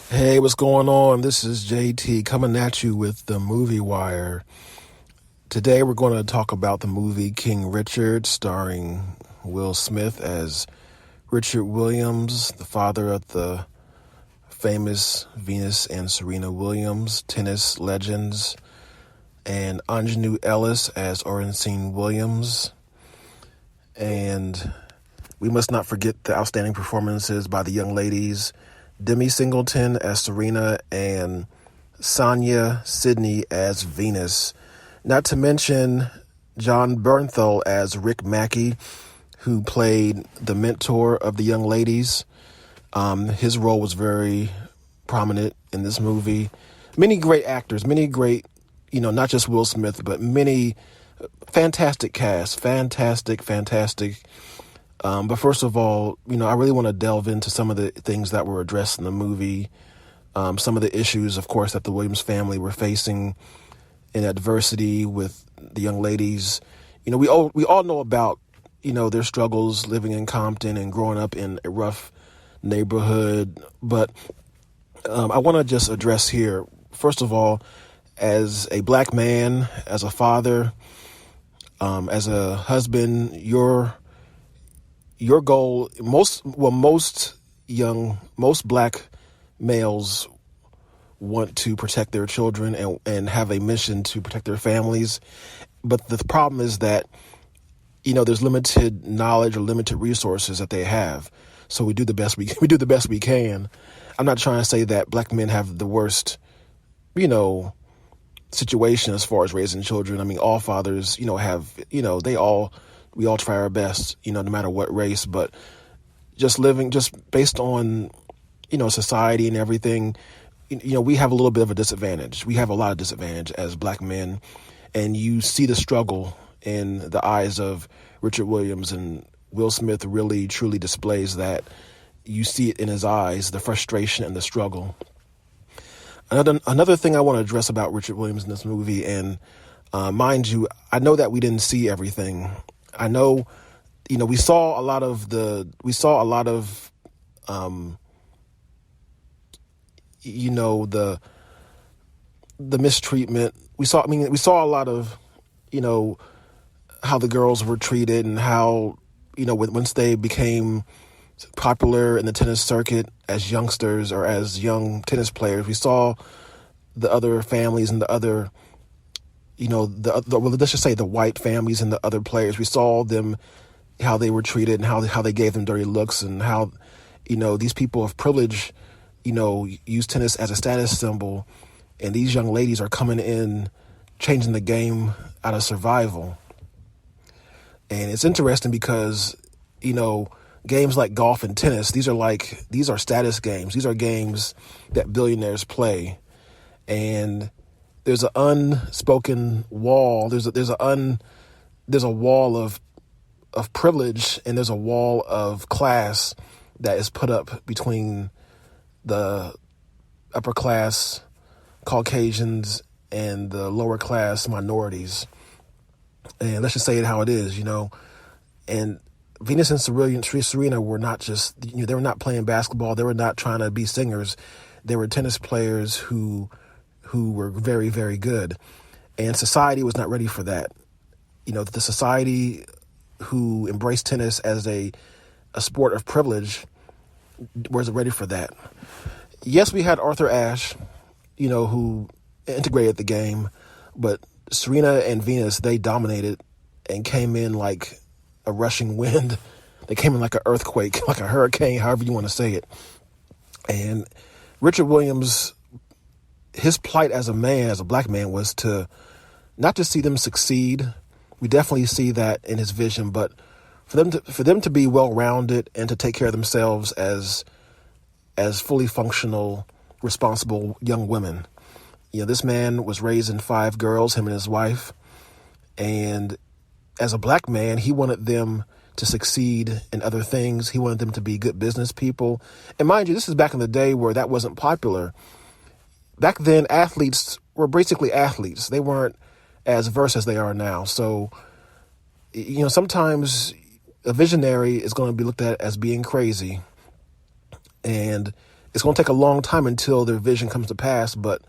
Hey, what's going on? This is JT coming at you with the Movie Wire. Today we're going to talk about the movie King Richard, starring Will Smith as Richard Williams, the father of the famous Venus and Serena Williams, tennis legends, and Aunjanue Ellis as Ornstein Williams. And we must not forget the outstanding performances by the young ladies, Demi Singleton as Serena and Sonia Sidney as Venus. Not to mention John Bernthal as Rick Mackey, who played the mentor of the young ladies. His role was very prominent in this movie. Many great actors, many great, not just Will Smith, but many fantastic cast, fantastic. But first of all, I really want to delve into some of the things that were addressed in the movie. Some of the issues, of course, that the Williams family were facing in adversity with the young ladies. We all know about, their struggles living in Compton and growing up in a rough neighborhood. But I want to just address here, first of all, as a black man, as a father, as a husband, your goal, most black males want to protect their children and have a mission to protect their families. But the problem is that, there's limited knowledge or limited resources that they have. So we do the best we can. I'm not trying to say that black men have the worst, situation as far as raising children. I mean, all fathers, have, we all try our best, no matter what race, but just based on, society and everything, we have a little bit of a disadvantage. We have a lot of disadvantage as black men, and you see the struggle in the eyes of Richard Williams, and Will Smith really, truly displays that. You see it in his eyes, the frustration and the struggle. Another thing I want to address about Richard Williams in this movie, and mind you, I know that we didn't see everything. I know, we saw a lot of the mistreatment. We saw a lot of, how the girls were treated and how, once they became popular in the tennis circuit as youngsters or as young tennis players, we saw the other families and the other, let's just say the white families and the other players. We saw them, how they were treated and how they gave them dirty looks, and how, these people of privilege, use tennis as a status symbol. And these young ladies are coming in, changing the game out of survival. And it's interesting because, games like golf and tennis, these are status games. These are games that billionaires play. And there's an unspoken wall. There's a wall of privilege, and there's a wall of class that is put up between the upper class Caucasians and the lower class minorities. And let's just say it how it is, And Venus and Serena were not just, they were not playing basketball. They were not trying to be singers. They were tennis players who were very, very good. And society was not ready for that. The society who embraced tennis as a sport of privilege wasn't ready for that. Yes, we had Arthur Ashe, who integrated the game, but Serena and Venus, they dominated and came in like a rushing wind. They came in like an earthquake, like a hurricane, however you want to say it. And Richard Williams, his plight as a man, as a black man, was to not just see them succeed. We definitely see that in his vision, but for them to be well-rounded and to take care of themselves as fully functional, responsible young women. This man was raising 5 girls, him and his wife, and as a black man, he wanted them to succeed in other things. He wanted them to be good business people. And mind you, this is back in the day where that wasn't popular. Back then, athletes were basically athletes. They weren't as versed as they are now. So, sometimes a visionary is going to be looked at as being crazy. And it's going to take a long time until their vision comes to pass. But,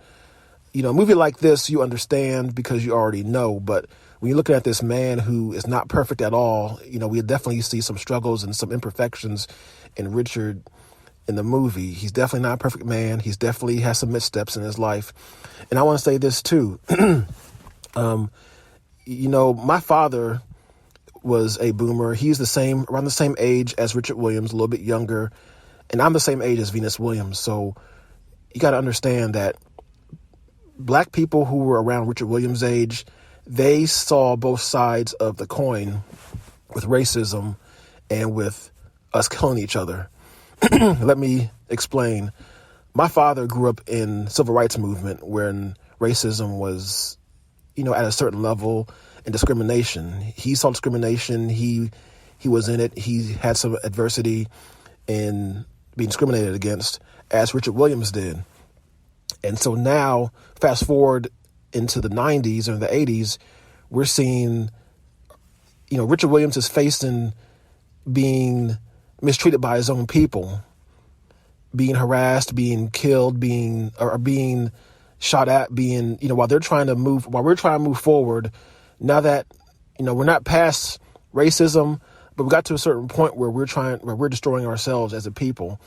a movie like this, you understand because you already know. But when you're looking at this man who is not perfect at all, we definitely see some struggles and some imperfections in Richard in the movie. He's definitely not a perfect man. He's definitely has some missteps in his life. And I want to say this too. My father was a boomer. He's around the same age as Richard Williams, a little bit younger. And I'm the same age as Venus Williams. So you got to understand that black people who were around Richard Williams' age, they saw both sides of the coin with racism and with us killing each other. Let me explain. My father grew up in civil rights movement when racism was, at a certain level, and discrimination. He saw discrimination. He was in it. He had some adversity in being discriminated against, as Richard Williams did. And so now, fast forward into the 90s or the 80s, we're seeing, Richard Williams is facing being mistreated by his own people, being harassed, being killed, being shot at, while we're trying to move forward. Now that, we're not past racism, but we got to a certain point where we're destroying ourselves as a people.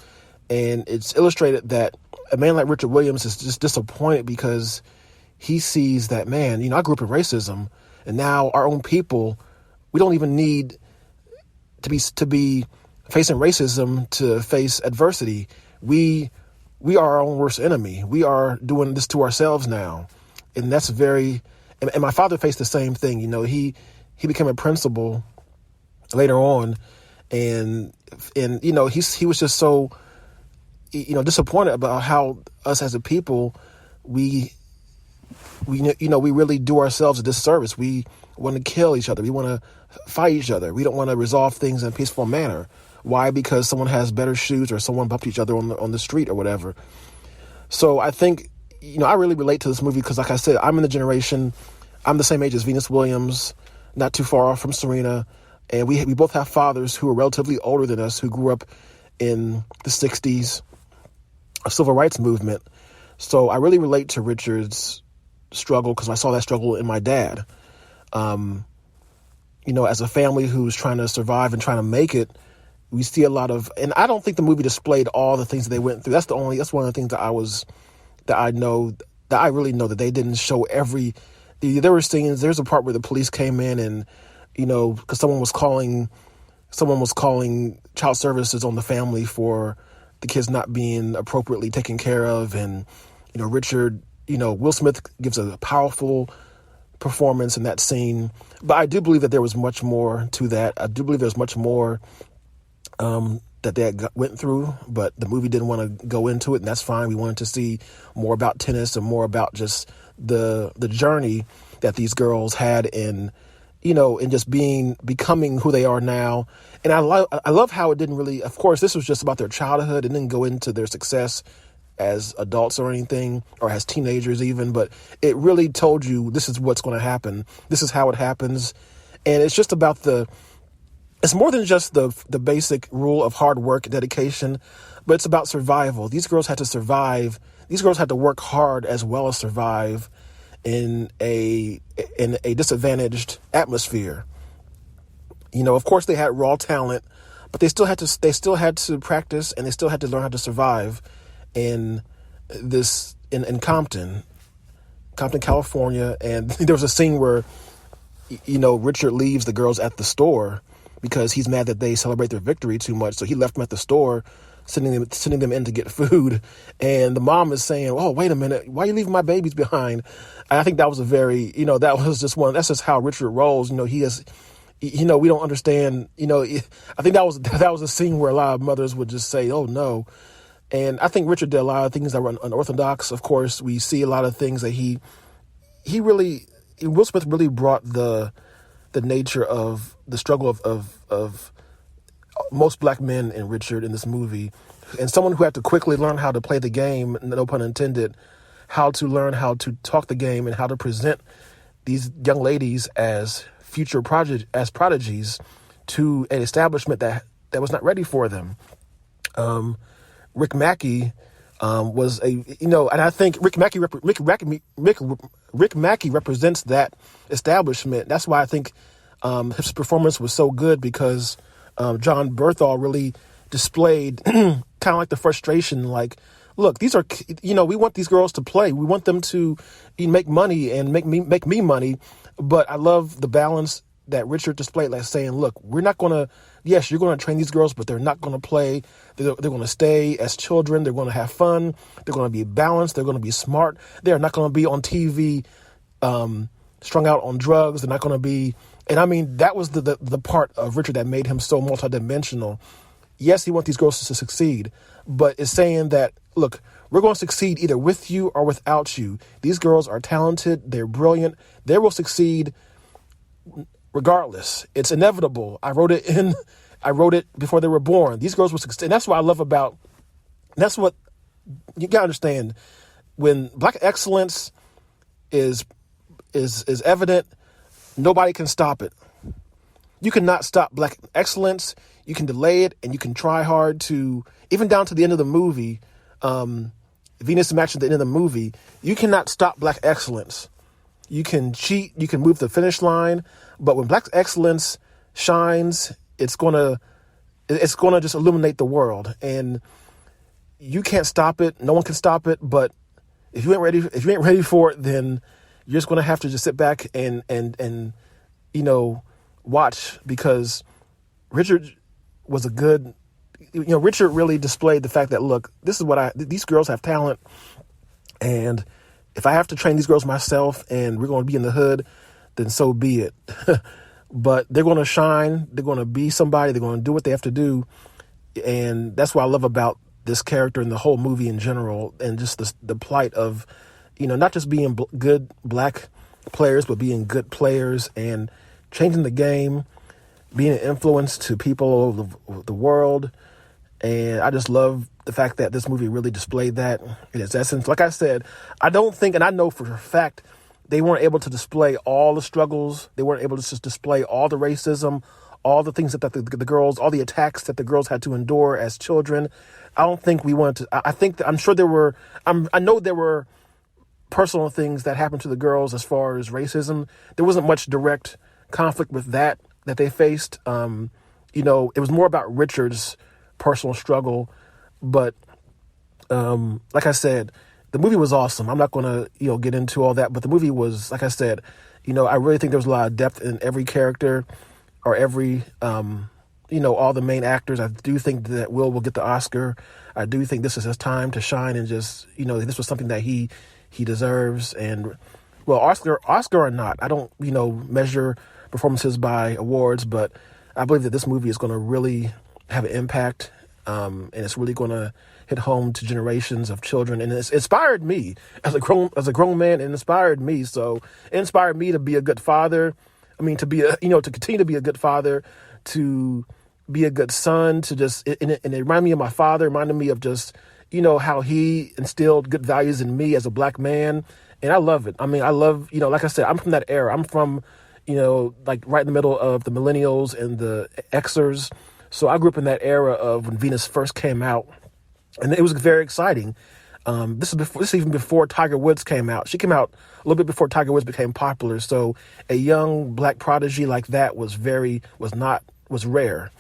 And it's illustrated that a man like Richard Williams is just disappointed because he sees that, man, I grew up in racism, and now our own people, we don't even need to be facing racism to face adversity. We are our own worst enemy. We are doing this to ourselves now. And that's and my father faced the same thing. He became a principal later on, and he was just so, disappointed about how us as a people, we really do ourselves a disservice. We want to kill each other. We want to fight each other. We don't want to resolve things in a peaceful manner. Why? Because someone has better shoes or someone bumped each other on the street or whatever. So I think, I really relate to this movie because, like I said, I'm the same age as Venus Williams, not too far off from Serena. And we both have fathers who are relatively older than us, who grew up in the 60s, a civil rights movement. So I really relate to Richard's struggle because I saw that struggle in my dad. As a family who's trying to survive and trying to make it, we see a lot of, and I don't think the movie displayed all the things that they went through. That's one of the things that I really know that they didn't show there were scenes, there's a part where the police came in and, because someone was calling child services on the family for the kids not being appropriately taken care of. And, Richard, Will Smith gives a powerful performance in that scene. But I do believe that there was much more to that. I do believe there's much more that they went through, but the movie didn't want to go into it, and that's fine. We wanted to see more about tennis and more about just the journey that these girls had in, in just becoming who they are now. And I love how it didn't really, of course, this was just about their childhood. It didn't go into their success as adults or anything, or as teenagers even, but it really told you this is what's going to happen. This is how it happens. And it's just about it's more than just the basic rule of hard work and dedication, but it's about survival. These girls had to survive. These girls had to work hard as well as survive in a disadvantaged atmosphere. Of course they had raw talent, but they still had to practice, and they still had to learn how to survive in Compton, California. And there was a scene where, Richard leaves the girls at the store because he's mad that they celebrate their victory too much. So he left them at the store, sending them in to get food. And the mom is saying, "Oh, wait a minute, why are you leaving my babies behind?" And I think that was that's just how Richard rolls. He is, we don't understand. I think that was a scene where a lot of mothers would just say, "Oh no." And I think Richard did a lot of things that were unorthodox. Of course, we see a lot of things that Will Smith really brought the nature of the struggle of most black men in Richard in this movie, and someone who had to quickly learn how to play the game, no pun intended, how to learn how to talk the game and how to present these young ladies as future prodigies to an establishment that was not ready for them. Rick Mackey, was a, and I think Rick Mackey represents that establishment. That's why I think his performance was so good, because John Berthal really displayed kind of like the frustration, like, look, these are, we want these girls to play. We want them to make money and make me money. But I love the balance that Richard displayed, like saying, look, we're not going to, yes, you're going to train these girls, but they're not going to play. They're going to stay as children. They're going to have fun. They're going to be balanced. They're going to be smart. They're not going to be on TV, strung out on drugs. They're not going to be, and I mean, that was the part of Richard that made him so multidimensional. Yes, he wants these girls to succeed, but it's saying that, look, we're going to succeed either with you or without you. These girls are talented. They're brilliant. They will succeed regardless. It's inevitable. I wrote it before they were born. These girls will succeed. And that's what I love about, that's what you got to understand. When Black excellence is evident, nobody can stop it. You cannot stop Black excellence. You can delay it, and you can try hard to, even down to the end of the movie, Venus match at the end of the movie, you cannot stop Black excellence. You can cheat, you can move the finish line, but when Black excellence shines, it's gonna just illuminate the world, and you can't stop it. No one can stop it. But if you ain't ready for it, then you're just gonna have to just sit back and watch, because Richard was a good. Richard really displayed the fact that, look, this is these girls have talent, and if I have to train these girls myself and we're going to be in the hood, then so be it. But they're going to shine. They're going to be somebody. They're going to do what they have to do. And that's what I love about this character and the whole movie in general, and just the plight of, not just being good Black players, but being good players and changing the game, being an influence to people all over the world. And I just love the fact that this movie really displayed that in its essence. Like I said, I don't think, and I know for a fact, they weren't able to display all the struggles. They weren't able to just display all the racism, all the things that the girls, all the attacks that the girls had to endure as children. I don't think we wanted to. I think I'm sure there were. I know there were personal things that happened to the girls as far as racism. There wasn't much direct conflict with that they faced. It was more about Richard's personal struggle. But like I said, the movie was awesome. I'm not going to get into all that, but the movie was, like I said, I really think there was a lot of depth in every character, or every all the main actors. I do think that Will get the Oscar. I do think this is his time to shine, and just this was something that he deserves. And well, Oscar or not, I don't measure performances by awards, but I believe that this movie is going to really have an impact. And it's really going to hit home to generations of children, and it's inspired me as a grown man. It inspired me, so it inspired me to be a good father. I mean, to be to continue to be a good father, to be a good son, to just and it reminded me of my father. It reminded me of just how he instilled good values in me as a Black man, and I love it. I mean, I love like I said, I'm from that era. I'm from like right in the middle of the millennials and the Xers. So I grew up in that era of when Venus first came out, and it was very exciting. This is even before Tiger Woods came out. She came out a little bit before Tiger Woods became popular. So a young Black prodigy like that was rare.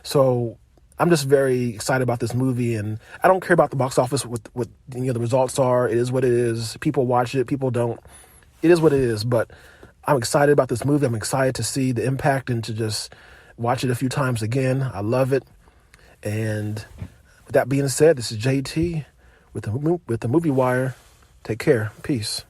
So I'm just very excited about this movie, and I don't care about the box office. What the results are. It is what it is. People watch it. People don't. It is what it is. But I'm excited about this movie. I'm excited to see the impact and to just watch it a few times again. I love it. And with that being said, this is JT with the Movie Wire. Take care. Peace.